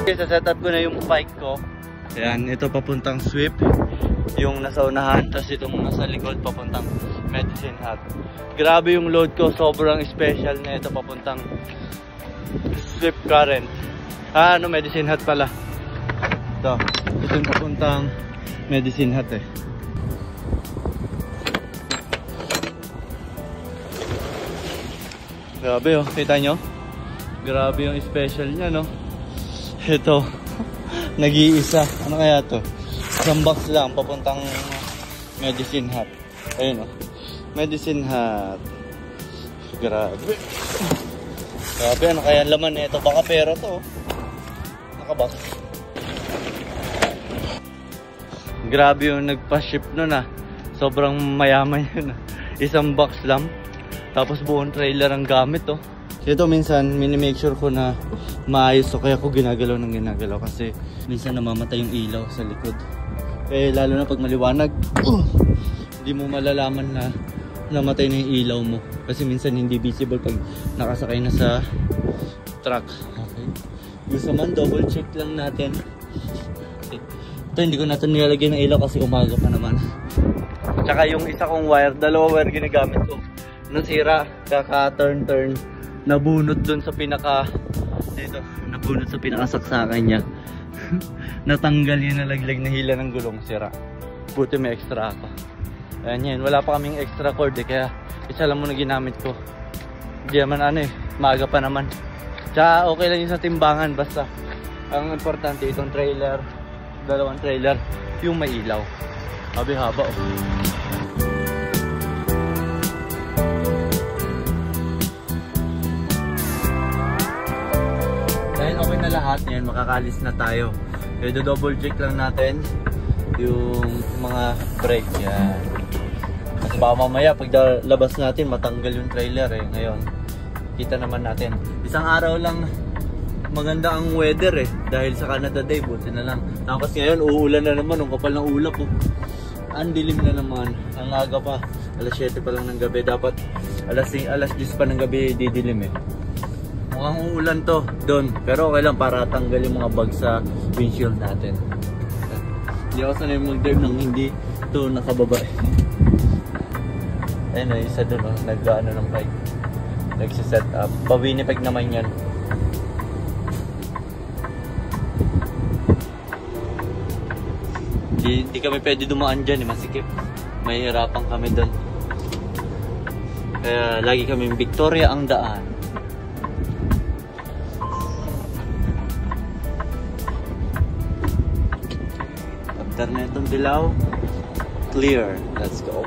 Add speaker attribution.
Speaker 1: Okay, sa setup ko na yung bike ko. Ayan, ito papuntang Swift. Yung nasa unahan. Tapos itong nasa likod papuntang Medicine Hat. Grabe yung load ko. Sobrang special na ito papuntang Swift Current. Medicine Hat pala. Ito yung papuntang Medicine Hat eh. Grabe oh, kita nyo? Grabe yung special niya, no? Ito, nag-iisa. Ano kaya to? Isang box lang, papuntang Medicine Hat. Ayun oh, Medicine Hat. Grabe. Grabe, ano kaya laman nito? Baka pera to. Nakabox. Grabe yung nagpa-ship nun ah. Sobrang mayaman yun ah. Isang box lang. Tapos buong trailer ang gamit oh. Ito minsan, mini-make sure ko na maayos to. Kaya ko ginagalaw ng ginagalaw. Kasi minsan namamatay yung ilaw sa likod. Eh lalo na pag maliwanag, hindi mo malalaman na namatay na yung ilaw mo. Kasi minsan hindi visible pag nakasakay na sa truck. Okay. Gusto man, double check lang natin. Okay. Ito hindi ko na ito nilalagay ng ilaw kasi umaga pa naman. Tsaka yung isa kong wire, dalawa wire ginagamit ko. Nasira, kaka-turn, nabunot dun sa nabunot sa pinakasaksakan niya. Natanggal yung nalaglag na hila ng gulong, sira. Buti may extra ako. Ayan yan, wala pa kaming extra cord eh, kaya isa lang muna ginamit ko. Hindi naman maaga pa naman. Tsaka okay lang yung sa timbangan, basta ang importante itong trailer, dalawang trailer, yung may ilaw. Haba oh. Okay na lahat, ngayon makakalis na tayo. Kaya double check lang natin yung mga brake yan. Kasi baka mamaya pag labas natin matanggal yung trailer eh. Ngayon kita naman natin, isang araw lang maganda ang weather eh, dahil sa Canada Day, buti na lang. Tapos ngayon uulan na naman, ang kapal ng ulap oh. Ang dilim na naman, ang aga pa, alas 7 pa lang ng gabi. Dapat alas 10 pa ng gabi didilim eh. Mukhang uulan to doon, pero okay lang para tanggal yung mga bugs sa windshield natin. Hindi ako sanay mag-drive nang hindi ito nakababa eh. Ayun o, isa doon o, nag-ano ng bike, nagsiset up. Pa-Winnipeg naman yan. Hindi kami pwede dumaan dyan eh, masikip. Mahihirapan kami doon. Kaya lagi kami Victoria ang daan. After na itong dilaw, clear. Let's go.